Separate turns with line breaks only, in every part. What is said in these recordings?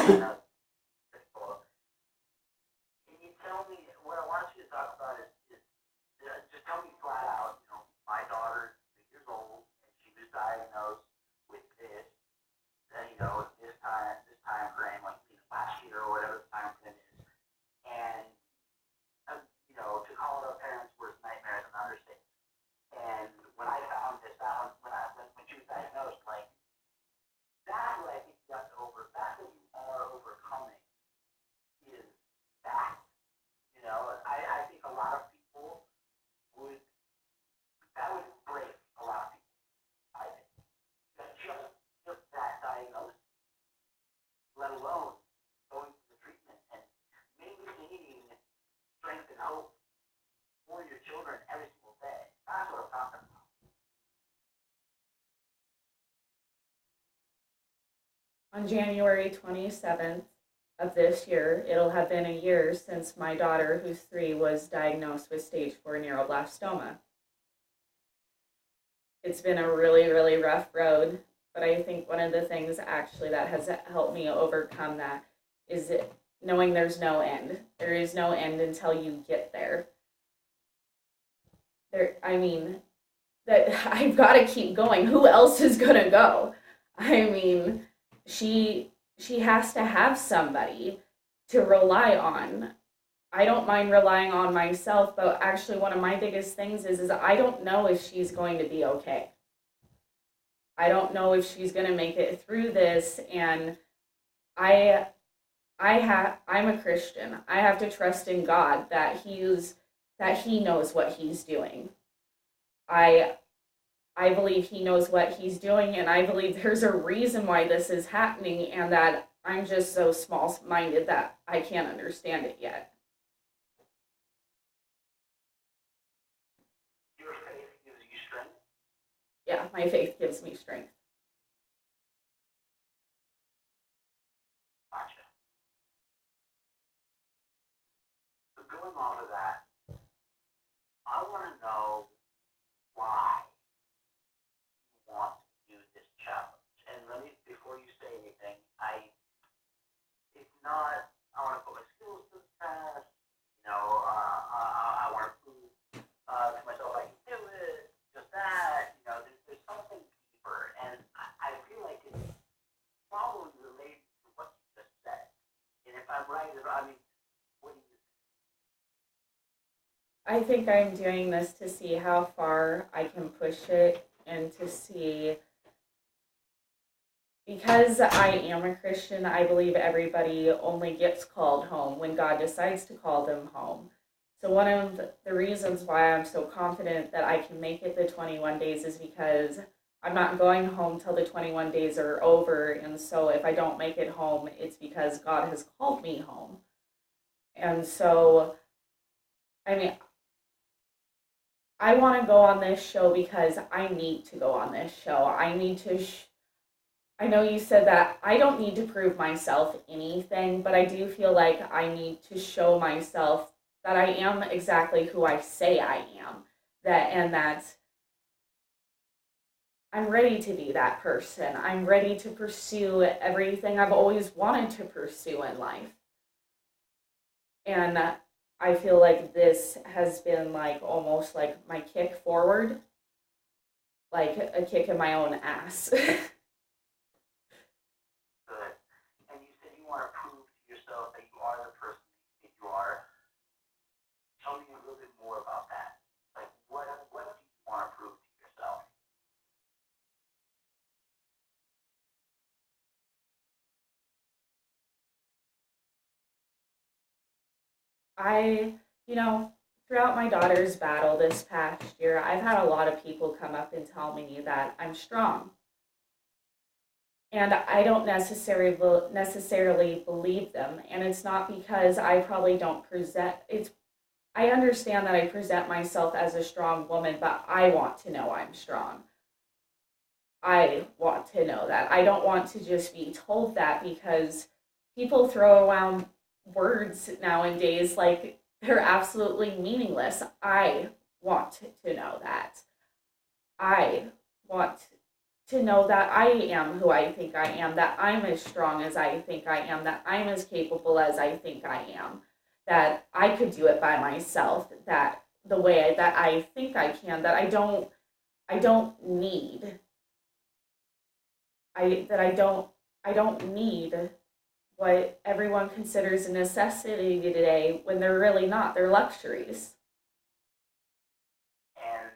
Can you tell me what I want you to talk about is just tell me flat out, my daughter is 3 years old and she was diagnosed with this, this time frame, like last year or whatever the time frame is, and to call it our parents' worst nightmare is an understatement. And when I found this out, when she was diagnosed, like that's what I think you have to that's what you are overcoming is that. I think a lot of people would that would break a lot of people. I think just that diagnosis, let alone going through the treatment and maintaining strength and hope for your children every single day. That's what I'm talking about.
On January 27th of this year, it'll have been a year since my daughter, who's 3, was diagnosed with stage 4 neuroblastoma. It's been a really, really rough road, but I think one of the things actually that has helped me overcome that is knowing there's no end. There is no end until you get there. That I've got to keep going. Who else is gonna go? She has to have somebody to rely on. I don't mind relying on myself, but actually one of my biggest things is I don't know if she's going to be okay. I don't know if she's going to make it through this, and I'm a Christian. I have to trust in God that he knows what he's doing. I believe he knows what he's doing, and I believe there's a reason why this is happening, and that I'm just so small-minded that I can't understand it yet.
Your faith gives you strength?
Yeah, my faith gives me strength.
Gotcha. So going off of that, I want to know why you want to do this challenge. And let me, before you say anything, it's not, I want to put my skills to the test, I want to prove to myself I can do it, just that, there's something deeper. And I feel like it's probably related to what you just said. And if I'm right, what do you think?
I think I'm doing this to see how far I can push it and to see, because I am a Christian, I believe everybody only gets called home when God decides to call them home. So one of the reasons why I'm so confident that I can make it the 21 days is because I'm not going home till the 21 days are over. And so if I don't make it home, it's because God has called me home. And so, I want to go on this show because I need to go on this show. I need to I know you said that I don't need to prove myself anything, but I do feel like I need to show myself that I am exactly who I say I am. That I'm ready to be that person. I'm ready to pursue everything I've always wanted to pursue in life. And I feel like this has been like almost like my kick forward, like a kick in my own ass.
Good. And you said you want to prove to yourself that you are the person you think you are. Tell me a little bit more about that. Like, what do you want to prove to yourself?
Throughout my daughter's battle this past year, I've had a lot of people come up and tell me that I'm strong. And I don't necessarily believe them. And it's not because I probably don't I understand that I present myself as a strong woman, but I want to know I'm strong. I want to know that. I don't want to just be told that, because people throw around words nowadays like they're absolutely meaningless. I want to know that. I want to know that I am who I think I am, that I'm as strong as I think I am, that I'm as capable as I think I am, that I could do it by myself, that the way that I think I can, that I don't need I don't need what everyone considers a necessity today when they're really not. They're luxuries.
And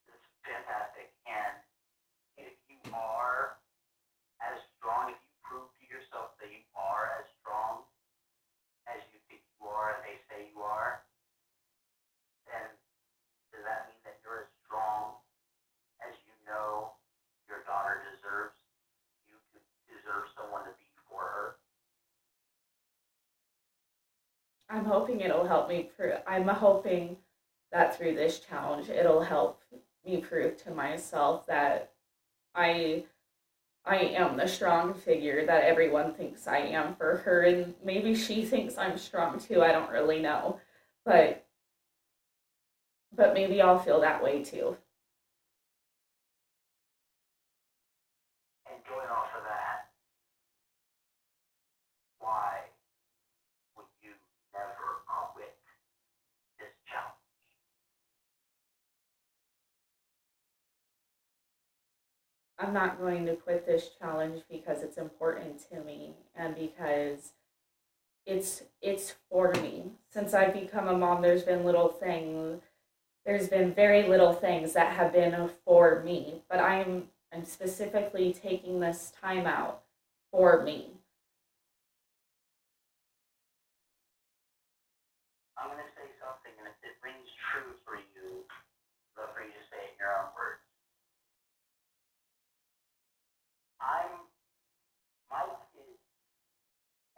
it's fantastic. And if you are as strong, if you prove to yourself that you are as strong as you think you are, and they say you are, then does that mean that you're as strong as you know your daughter deserves you to deserve someone to be for her?
I'm hoping it'll help me prove. I'm hoping that through this challenge, it'll help me prove to myself that I I am the strong figure that everyone thinks I am for her, and maybe she thinks I'm strong too. I don't really know, but maybe I'll feel that way too.
And going off of that, why would you never quit this challenge?
I'm not going to quit this challenge because it's important to me and because it's for me. Since I've become a mom, there's been very little things that have been for me, but I'm specifically taking this time out for me.
I'm going to say something, and if it rings true for you, I'd love for you to say it in your own words. I'm my kids,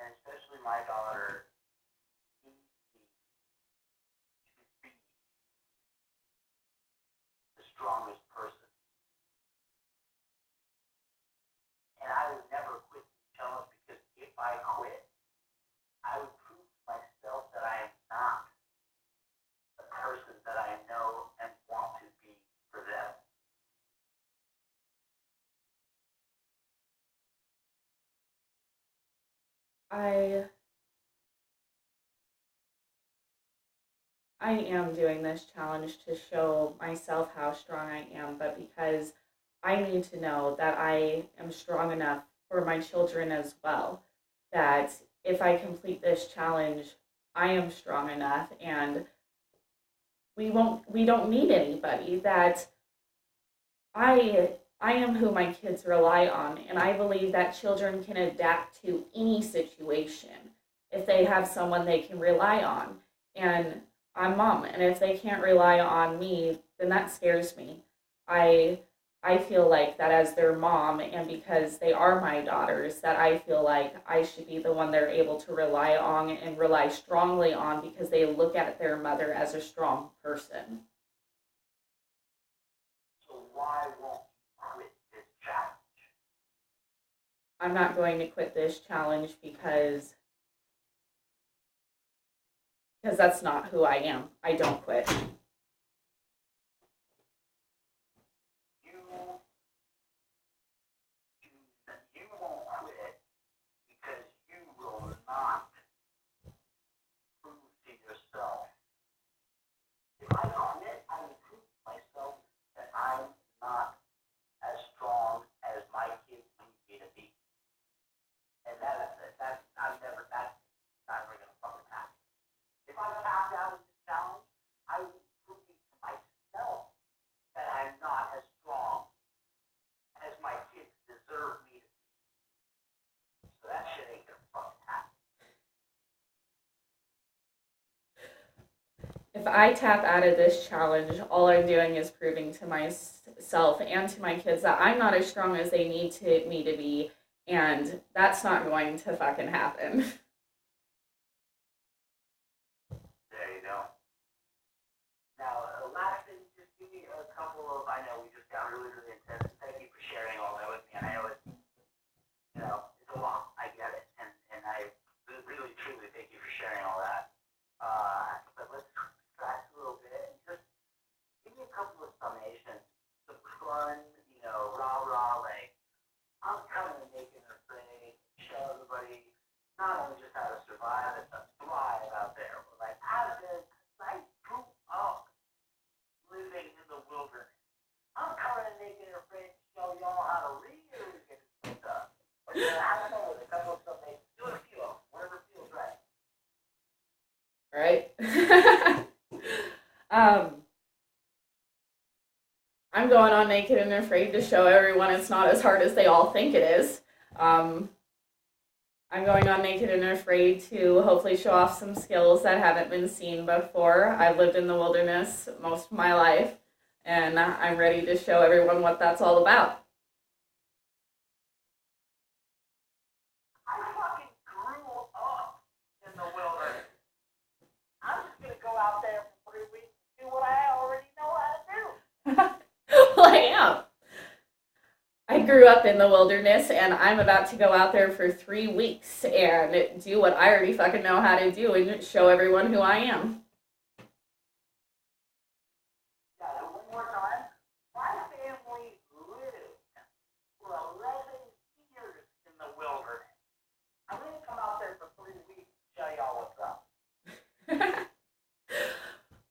and especially my daughter, need me to be the strongest person. And I would never quit this challenge because if I quit, I would prove to myself that I am not the person that I know and want to be for them.
I I am doing this challenge to show myself how strong I am, but because I need to know that I am strong enough for my children as well. That if I complete this challenge, I am strong enough and we don't need anybody. That I am who my kids rely on, and I believe that children can adapt to any situation if they have someone they can rely on. And I'm mom, and if they can't rely on me, then that scares me. I I feel like that as their mom, and because they are my daughters, that I feel like I should be the one they're able to rely on and rely strongly on because they look at their mother as a strong person.
So why won't you quit this challenge?
I'm not going to quit this challenge because that's not who I am. I don't quit.
You you won't quit because you will not prove to yourself. If I quit, I will prove to myself that I'm not as strong as my kids need me to be. And that's I'm never that's not ever gonna fucking happen. If I tap out of this challenge, I will be proving to myself that I'm not as strong as my kids deserve me to be. So that shit ain't gonna fucking happen.
If I tap out of this challenge, all I'm doing is proving to myself and to my kids that I'm not as strong as they need me to be, and that's not going to fucking happen.
There you go. Now, last thing, just give me a couple of. I know we just got really, really intense. Thank you for sharing all that with me. And I know it's, it's a lot. I get it, and I really, truly thank you for sharing all that. But let's scratch a little bit and just give me a couple of summations, some fun, rah rah, not only just how to survive, it's to thrive out there. Like I grew up living in the wilderness. I'm coming and naked and afraid to show y'all how to really get this stuff. But I don't know, with a couple of stuff they do a few of them, whatever feels right.
Right? I'm going on Naked and Afraid to show everyone it's not as hard as they all think it is. I'm going on Naked and Afraid to hopefully show off some skills that haven't been seen before. I've lived in the wilderness most of my life, and I'm ready to show everyone what that's all about.
I fucking grew up in the wilderness. I'm just going to go out there for 3 weeks and do what I already know how to do.
Well, I am. I grew up in the wilderness, and I'm about to go out there for 3 weeks and do what I already fucking know how to do and show everyone who I am.
Yeah, one more time. My family lived for 11 years in the wilderness. I'm going to come out there for 3 weeks and show y'all what's up.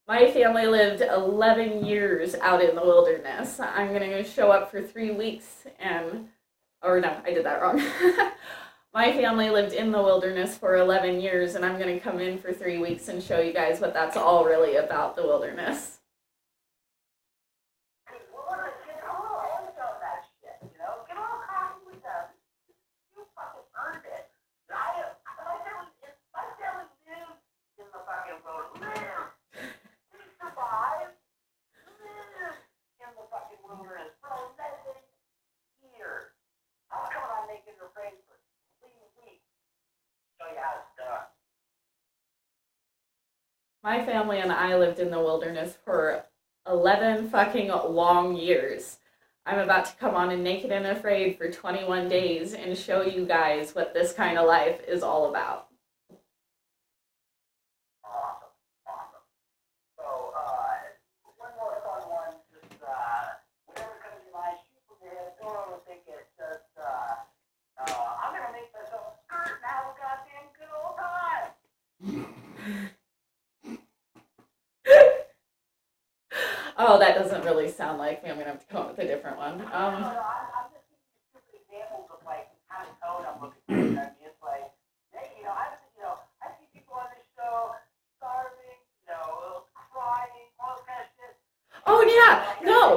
My family lived 11 years out in the wilderness. I'm going to show up for 3 weeks or no, I did that wrong. My family lived in the wilderness for 11 years, and I'm going to come in for 3 weeks and show you guys what that's all really about, the wilderness.
Because we're going to get a little edge on that shit, you know? Get a little cocky with them. You fucking earned it. My family lived in the fucking wilderness. Survive, live in the fucking wilderness for 11 years. I'm coming on Naked and Afraid for 3 weeks. Show you how it's done.
My family and I lived in the wilderness for 11 fucking long years. I'm about to come on in Naked and Afraid for 21 days and show you guys what this kind of life is all about. Oh, that doesn't really sound like me. I'm gonna have to come up with a different one.
I'm just giving you stupid examples of like the kind of tone I'm looking for. I mean, it's like, hey, I see people on this show starving, crying, all this kind of shit.
Oh yeah, no,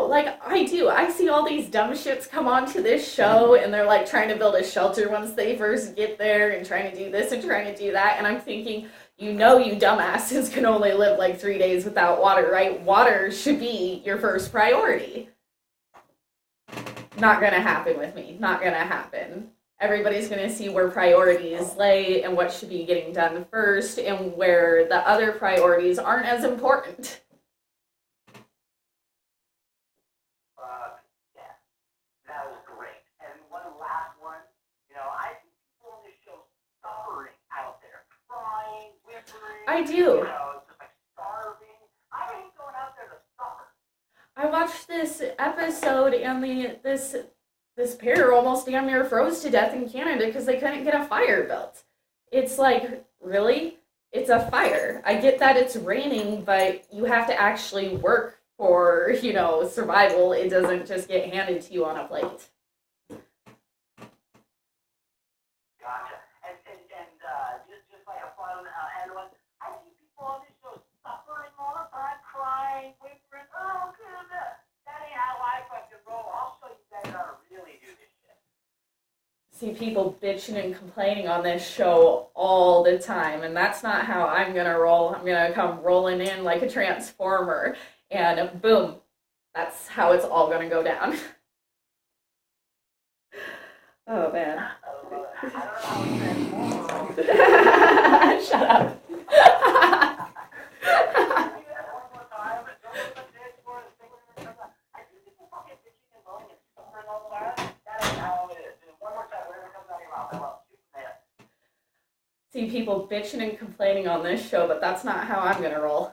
like I do. I see all these dumb shits come onto this show, and they're like trying to build a shelter once they first get there, and trying to do this and trying to do that, and I'm thinking, you dumbasses can only live like 3 days without water, right? Water should be your first priority. Not gonna happen with me. Not gonna happen. Everybody's gonna see where priorities lay and what should be getting done first and where the other priorities aren't as important.
Yeah, that was great. And one last one, I see people on this show suffering out there, crying, whimpering.
I do.
Just like starving. I hate going out there to suffer.
I watched this episode, and this pair almost damn near froze to death in Canada because they couldn't get a fire built. It's like, really? It's a fire. I get that it's raining, but you have to actually work for, survival. It doesn't just get handed to you on a plate.
Gotcha. And just like a fun and one, I see people on this show suffering all the time, crying, whimpering. Oh goodness, that ain't how I fucking roll. I'll show you guys how to really do this shit.
See people bitching and complaining on this show all the time, and that's not how I'm gonna roll. I'm gonna come rolling in like a transformer, and boom, that's how it's all gonna go down. Oh man.
I don't know how to transform.
Shut up. See people bitching and complaining on this show, but that's not how I'm gonna roll.